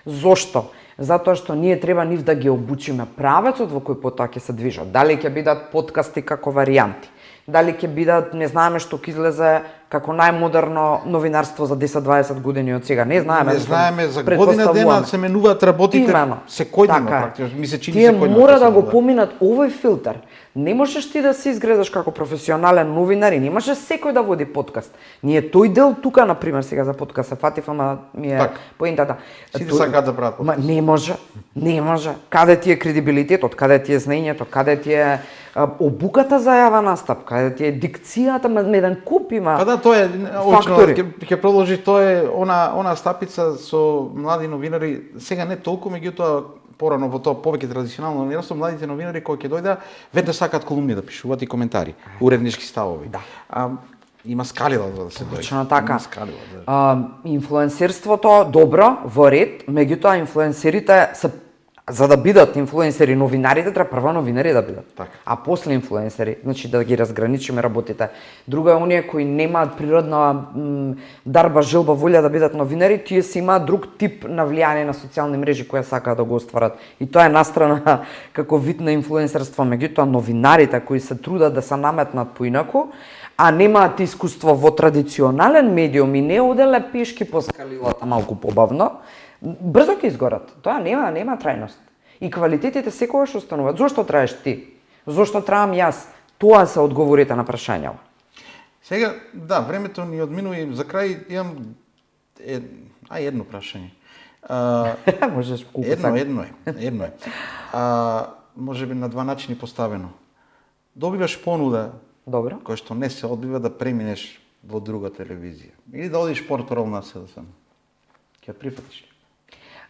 Зошто? Затоа што ние треба нив да ги обучиме правецот во кој потоа ќе се движат. Дали ќе бидат подкасти како варијанти, дали ќе бидат, не знаеме што ќе излезе како најмодерно новинарство за 10-20 години од сега. Не знаеме. Не знаеме, за година дена се менуваат работите секојдневно практично. Ми се чини тие секојдневно. мора да го поминат овој филтер. Не можеш ти да се изградиш како професионален новинар и не може секој да води подкаст. Ние тој дел тука, на пример, сега за подкаст се фатив, ама ми е поентата. Сите сакаат да прават подкаст. Не може. Каде ти е кредибилитетот, каде ти е знаењето, каде ти е обуката за јава настап, каде ти е дикцијата, еден куп има. Па да, тоа е фактори. Ќе продолжи, тоа е она стапица со млади новинари, сега не толку, меѓутоа порано во тоа повеќе традиционално новинарство, младите новинари кои ќе дојдат, веднаш сакаат колумни да пишуваат и коментари, уреднички ставови. Да. Има скалила да се дојде. Точно така. Скалила. Инфлуенсерството добро, во ред, меѓутоа инфлуенсерите се, за да бидат инфлуенсери новинарите, треба прво новинари да бидат. Так. А после инфлуенсери, значи да ги разграничиме работите. Друго е оние кои немаат природна дарба, желба, волја да бидат новинари, тие си имаат друг тип на влијание на социјални мрежи кои сакаат да го остварат. И тоа е настрана како вид на инфлуенсерство, меѓутоа новинарите кои се трудат да се наметнат поинаку, а немаат искуство во традиционален медиум и не оделе пешки по скалилата малку побавно, брзо ќе изгорат. Тоа нема трајност. И квалитетите секогаш остануваат. Зошто траеш ти? Зошто требам јас? Тоа се одговорите на прашањава. Сега, да, времето ни одминува и за крај имам едно прашање. Можеш колку Едно е. Можеби на два начини поставено. Добиваш понуда, добро, која што не се одбива да преминеш во друга телевизија или да одиш портпарол на СДСМ. Ќе прифатиш?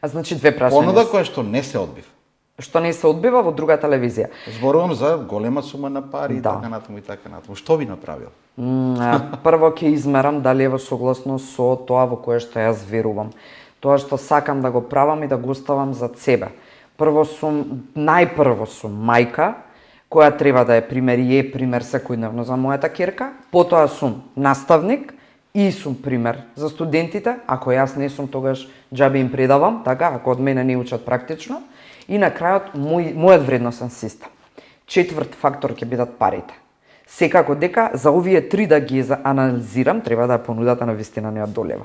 А значи две прашања. Понуда која што не се одбива. Што не се одбива во друга телевизија. Зборувам за голема сума на пари и Да. така натаму и така натаму. Што би направил? Прво ќе измерам дали е во согласно со тоа во кое што јас верувам. Тоа што сакам да го правам и да го оставам за себе. Најпрво сум мајка, која треба да е пример и е пример секојдневно за мојата ќерка. Потоа сум наставник и сум пример за студентите. Ако јас не сум, тогаш џабе им предавам, така, ако од мене не учат практично. И на крајот мојот вредносен систем. Четврт фактор ќе бидат парите. Секако дека за овие три да ги анализирам, треба да ја понудата на вистина не ја долева.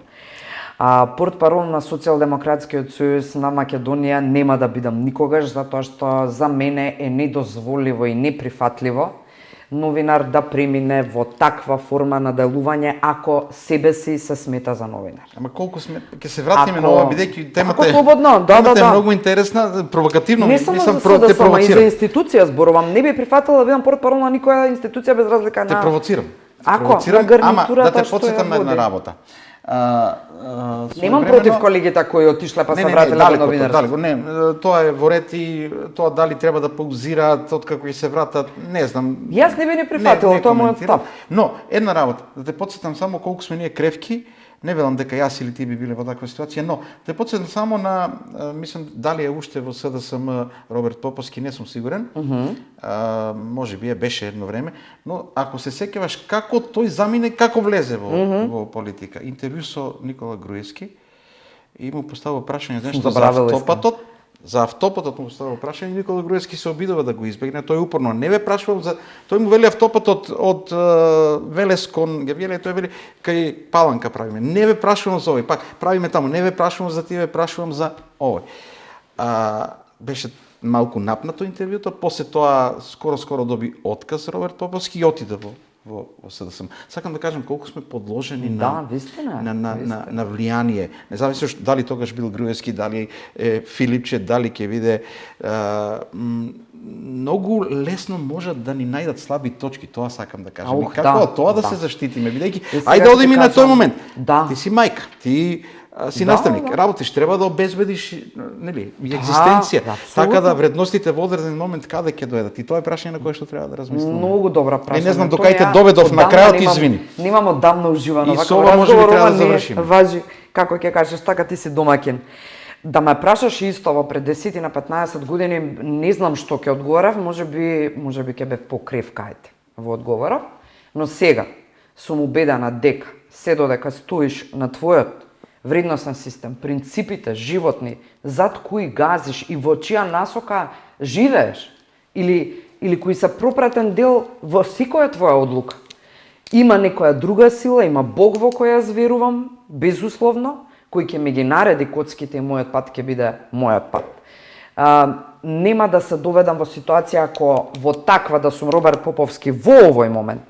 Портпарол на Социјалдемократскиот сојуз на Македонија нема да бидам никогаш, затоа што за мене е недозволиво и неприфатливо новинар да премине во таква форма на делување ако себе си се смета за новинар. Ама колку ќе се вратиме на ова, бидејќи темата е слободно, темата е многу интересна, провокативно, не само за СДСМ, а и за институција зборувам. Не би прифатила да бидам портпарол на никоја институција без разлика на... Те провоцирам. Ако, на гарнитурата да те потсетам на една работа. Немам против колегите кои отишле па се вратиле во новинарство. Не, тоа е во ред и тоа дали треба да паузираат откако ќе се вратат, не знам. Јас не би не прифатила, тоа мојот став. Но една работа, да те потсетам само колку сме ние кревки, не велам дека јас или ти би биле во таква ситуација, но те потсетам само на, мислам, дали е уште во СДСМ Роберт Поповски, не сум сигурен. Може би беше едно време, но ако се сеќаваш како тој замине, како влезе во политика. Интервју со Никола Груевски и му поставува прашање нешто за автопатот. За автопатот му поставува прашање, Никола Груевски се обидува да го избегне, тој упорно не ве прашувал за, тој му вели автопатот од Велес кон Гевјеле, тој вели кај Паланка правиме. Не ве прашувам за овој, пак правиме таму, не ве прашувам за тие, ве прашувам за овој. Беше малку напнато интервјуто, после тоа скоро доби отказ Роберт Поповски и отиде во СДСМ. Сакам да кажам колку сме подложени вистина, на влијание. Независно дали тогаш бил Груевски, дали Филипче, дали ќе биде многу лесно можат да ни најдат слаби точки, тоа сакам да кажам. Како тоа да се заштитиме, бидејќи ајде одиме на тој момент. Ти си мајка, ти си наставник, работиш, треба да обезбедиш, нели, екзистенција, така да вредностите во одреден момент каде ќе дојдат. И тоа е прашање на кое што треба да размислиме. Многу добра прашање. Не знам докај те доведов на крајот, извини. Немам одамна уживано вака разговор. И со ова можеби треба да завршиме. Важи, како ќе кажеш, така ти си домаќин. Да ме прашаш исто во пред 10 на 15 години, не знам што ќе одговорам, можеби ќе бев покревкајте во одговоров, но сега сум убедена дека се додека стоиш на твојот вредносен систем, принципите животни, зад кои газиш и во чија насока живееш, или кои се пропратен дел во секоја твоја одлука. Има некоја друга сила, има Бог во која јас верувам, безусловно, кој ќе ми ги нареди коцките и мојот пат ќе биде мојот пат. Нема да се доведам во ситуација ако во таква да сум Роберт Поповски во овој момент,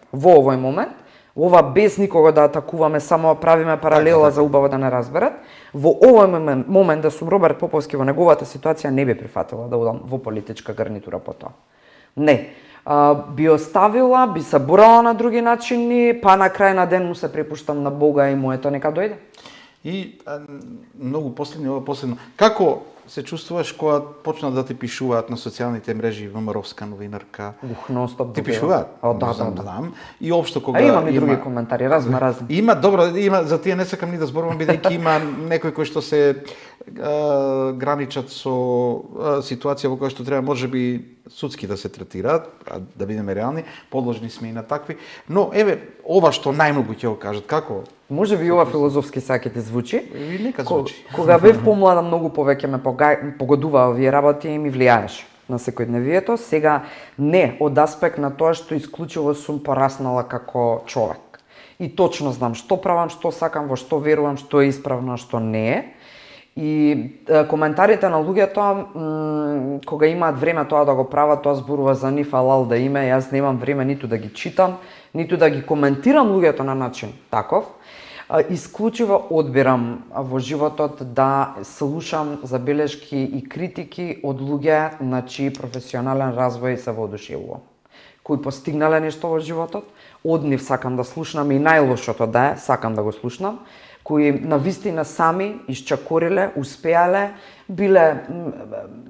ова без никого да атакуваме, само правиме паралела за убаво да не разберат, во овој момент да сум Роберт Поповски во неговата ситуација не би прифатила да одам во политичка гарнитура по тоа. Не. Би оставила, би се борала на други начини, па на крај на ден му се препуштам на Бога и моето нека дојде. И многу последно. Како се чувствуваш кога почна да ти пишуваат на социјалните мрежи ВМРО-вска новинарка? Non-stop ти пишуваат? Да. И општо кога имам и други коментари, разни. Има за тие не сакам ни да зборувам бидејќи има некои кои што се граничат со ситуација во која што треба можеби судски да се третираат, да бидеме реални, подложни сме и на такви, но еве ова што најмногу ќе го кажат, како? Може би ова филозофски сега ќе ти звучи. И нека звучи. Кога бев помлада, многу повеќе ме погодуваа овие работи и ми влијаеше на секојдневието. Сега не, од аспект на тоа што исклучиво сум пораснала како човек. И точно знам што правам, што сакам, во што верувам, што е исправно, што не е. И коментарите на луѓето, кога имаат време тоа да го прават, тоа зборува за нив, алал да име, јас немам време ниту да ги читам, ниту да ги коментирам луѓето на начин таков. Исклучиво одбирам во животот да слушам забелешки и критики од луѓе на чии професионален развој се воодушевувам. Кои постигнале нешто во животот, од нив сакам да слушнам и најлошото да е, сакам да го слушнам, кои навистина сами исчакориле, успеале, биле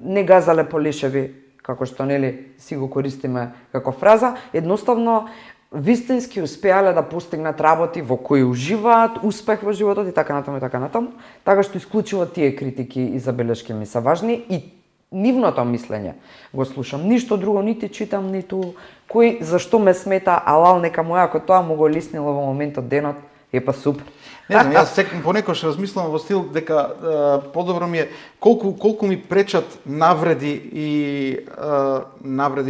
не газале по лешеви, како што нели си го користиме како фраза, едноставно вистински успеале да постигнат работи во кои уживаат, успех во животот и така натаму и така натаму. Така што исклучиво тие критики и забелешки ми се важни и нивното мислење го слушам. Ништо друго нити читам, ниту кој зашто ме смета, алал нека му ако тоа му го лиснило во моментот денот, е па супер. Не знам, јас понекогаш размислувам во стил дека подобро ми е колку ми пречат навреди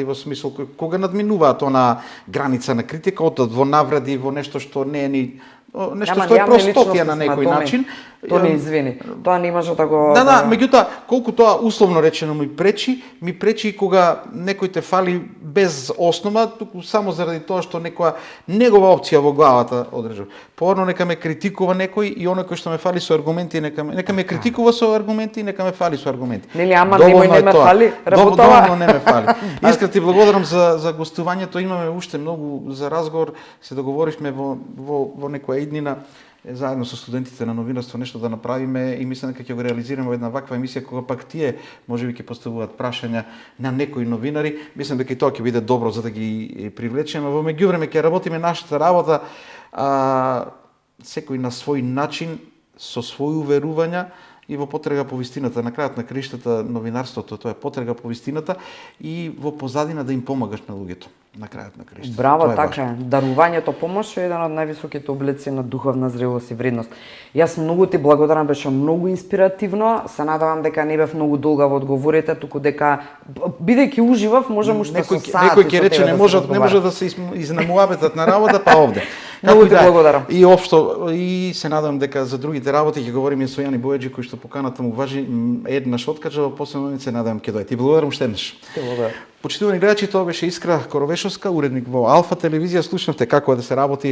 во смисол кога надминуваат она граница на критика, одат во навреди во нешто што не е ни нешто што е простотија на некој начин. Тоа не извини. Тоа не може да го Да, меѓутоа колку тоа условно речено ми пречи и кога некој те фали без основа, само заради тоа што некоја негова опција во главата одржав. Порано нека ме критикува некој и оној кој што ме фали со аргументи, нека ме критикува со аргументи и нека ме фали со аргументи. Нели ама немој не ме фали, работава. Доволно не ме фали. Искрено ти благодарам за гостувањето, имаме уште многу за разговор, се договоривме во некоја иднина заедно со студентите на новинарство нешто да направиме и мислам дека ќе го реализираме во една ваква емисија кога пак тие можеби ќе поставуваат прашања на некои новинари. Мислам дека и тоа ќе биде добро за да ги привлечеме. Во меѓувреме ќе работиме нашата работа секој на свој начин со своји уверувања и во потрега по вистината. На крајот на краиштата новинарството тоа е потрега по вистината и во позадина да им помагаш на луѓето. На крајот на краиштата. Браво, така е. Дарувањето помош е еден од највисоките облици на духовна зрелост и вредност. Јас многу ти благодарам, беше многу инспиративно. Се надевам дека не бев многу долга во одговорите, туку дека бидејќи уживав, можам уште со сати. Некој ќе рече не може да се изнамуабетат на работа, па овде. Многу ти благодарам. И општо и се надевам дека за другите работи ќе говориме со Јани Бојаджи кој што поканата му важи еднаш откажа, во последно се надевам ќе дојде. Ти благодарам уште еднаш. Ти благодарам. Почитувани гледачи, тоа беше Искра Коровешовска, уредник во Алфа телевизија. Слушнавте како е да се работи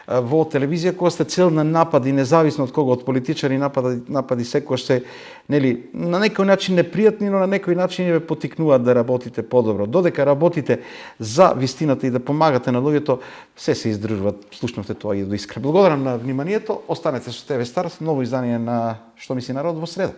во телевизија која сте цел на напади, независно од кого, од политичари напади секојаш се, нели, на некој начин непријатни, но на некој начин ве поттикнуваат да работите подобро. Додека работите за вистината и да помагате на луѓето, се издржуваат. Слушнавте тоа и до Искра. Благодарам на вниманието. Останете со ТВ Стар, ново издание на Што мисли народ во среда.